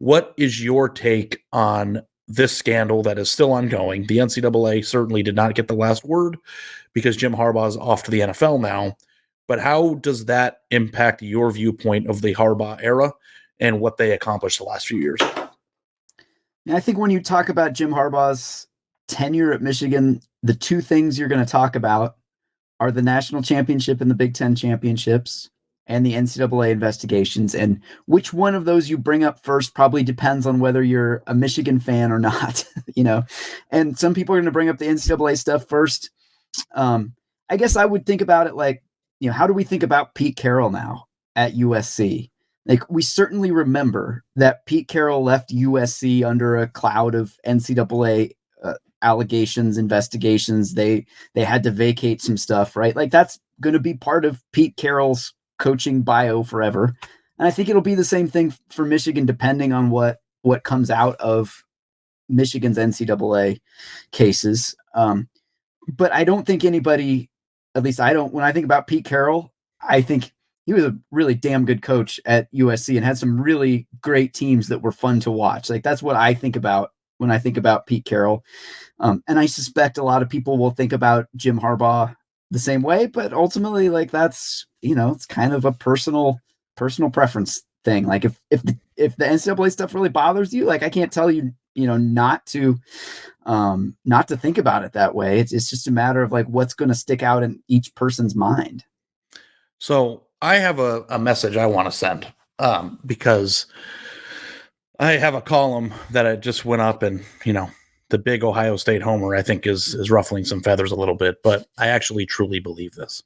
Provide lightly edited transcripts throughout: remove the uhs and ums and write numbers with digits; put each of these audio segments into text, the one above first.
What is your take on this scandal that is still ongoing? The NCAA certainly did not get the last word because Jim Harbaugh is off to the NFL now. But how does that impact your viewpoint of the Harbaugh era and what they accomplished the last few years? I think when you talk about Jim Harbaugh's tenure at Michigan, the two things you're going to talk about are the national championship and the Big Ten championships and the NCAA investigations. And which one of those you bring up first probably depends on whether you're a Michigan fan or not, And some people are going to bring up the NCAA stuff first. I guess I would think about it like, how do we think about Pete Carroll now at USC? Like, we certainly remember that Pete Carroll left USC under a cloud of NCAA allegations, investigations. They had to vacate some stuff, right? Like, that's going to be part of Pete Carroll's coaching bio forever. And I think it'll be the same thing for Michigan, depending on what comes out of Michigan's NCAA cases. But I don't think anybody, at least I don't, when I think about Pete Carroll, I think he was a really damn good coach at USC and had some really great teams that were fun to watch. Like, that's what I think about when I think about Pete Carroll. And I suspect a lot of people will think about Jim Harbaugh the same way, but ultimately, like, that's, it's kind of a personal preference thing. Like, if the NCAA stuff really bothers you, like, I can't tell you, not to think about it that way. It's just a matter of like what's going to stick out in each person's mind. So I have a message I want to send because I have a column that I just went up and, the big Ohio State homer, I think, is ruffling some feathers a little bit, but I actually truly believe this.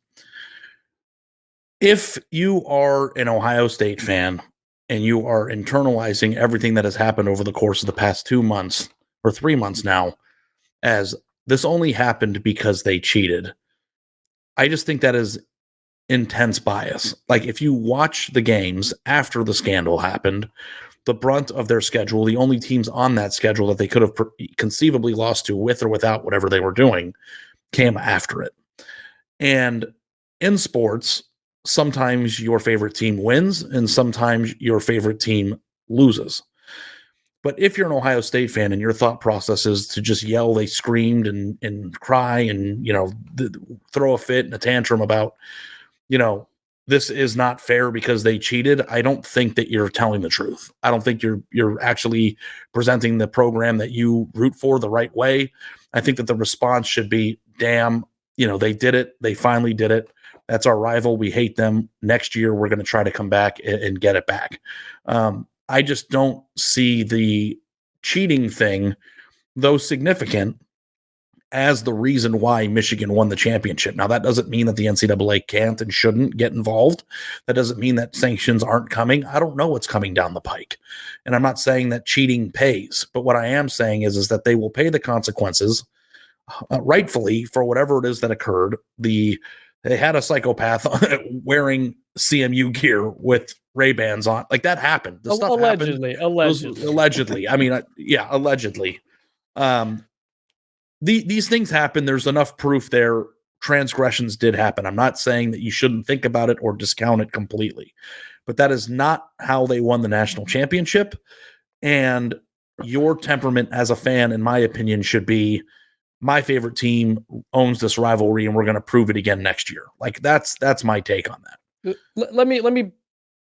If you are an Ohio State fan and you are internalizing everything that has happened over the course of the past 2 months or 3 months now, as this only happened because they cheated, I just think that is intense bias. Like, if you watch the games after the scandal happened, the brunt of their schedule, the only teams on that schedule that they could have conceivably lost to with or without whatever they were doing came after it. And in sports, sometimes your favorite team wins and sometimes your favorite team loses. But if you're an Ohio State fan and your thought process is to just yell they screamed and cry and, throw a fit and a tantrum about, this is not fair because they cheated, I don't think that you're telling the truth. I don't think you're actually presenting the program that you root for the right way. I think that the response should be, damn, they did it. They finally did it. That's our rival. We hate them. Next year, we're going to try to come back and get it back. I just don't see the cheating thing, though significant, as the reason why Michigan won the championship. Now, that doesn't mean that the NCAA can't and shouldn't get involved. That doesn't mean that sanctions aren't coming. I don't know what's coming down the pike. And I'm not saying that cheating pays, but what I am saying is that they will pay the consequences rightfully for whatever it is that occurred. They had a psychopath wearing CMU gear with Ray-Bans on. Like, that happened. The stuff allegedly. Allegedly. I mean, yeah, allegedly. These things happen. There's enough proof there. Transgressions did happen. I'm not saying that you shouldn't think about it or discount it completely, but that is not how they won the national championship. And your temperament as a fan, in my opinion, should be, my favorite team owns this rivalry and we're going to prove it again next year. Like, that's my take on that. Let me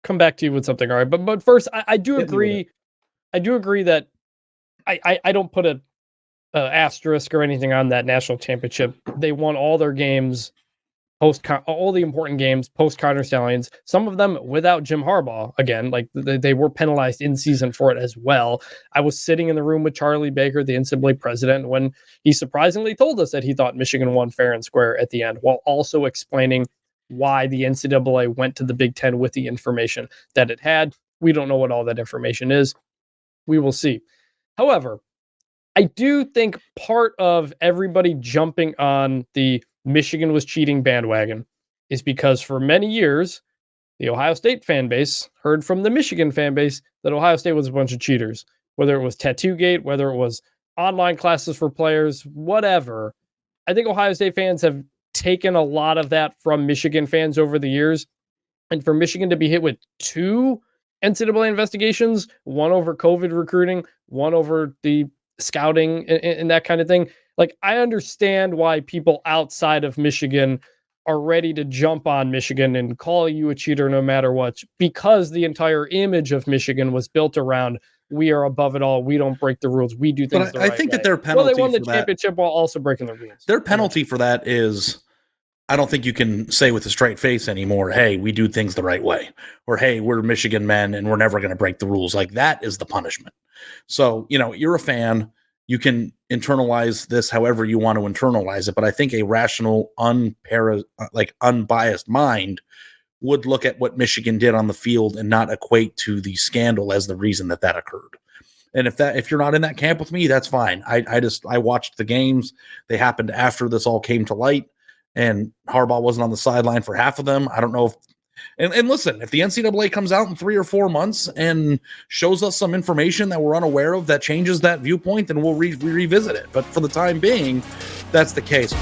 come back to you with something. All right. But first, I do agree. I do agree that I don't put a asterisk or anything on that national championship. They won all their games, all the important games post Connor Stallions, some of them without Jim Harbaugh. Again, like they were penalized in season for it as well. I was sitting in the room with Charlie Baker, the NCAA president, when he surprisingly told us that he thought Michigan won fair and square at the end, while also explaining why the NCAA went to the Big Ten with the information that it had. We don't know what all that information is. We will see. However, I do think part of everybody jumping on the Michigan was cheating bandwagon is because for many years, the Ohio State fan base heard from the Michigan fan base that Ohio State was a bunch of cheaters, whether it was Tattoo-gate, whether it was online classes for players, whatever. I think Ohio State fans have taken a lot of that from Michigan fans over the years. And for Michigan to be hit with 2 NCAA investigations, one over COVID recruiting, one over the scouting and that kind of thing. Like, I understand why people outside of Michigan are ready to jump on Michigan and call you a cheater no matter what, because the entire image of Michigan was built around, we are above it all. We don't break the rules. We do things the right way. I think that their penalty they won the for championship while also breaking the rules. Their penalty for that is, I don't think you can say with a straight face anymore, hey, we do things the right way, or hey, we're Michigan men and we're never going to break the rules. Like, that is the punishment. So, you're a fan. You can internalize this however you want to internalize it, but I think a rational, unbiased mind would look at what Michigan did on the field and not equate to the scandal as the reason that occurred. And if you're not in that camp with me, that's fine. I watched the games. They happened after this all came to light, and Harbaugh wasn't on the sideline for half of them. I don't know if, and listen, if the NCAA comes out in 3 or 4 months and shows us some information that we're unaware of that changes that viewpoint, then we'll revisit it. But for the time being, that's the case.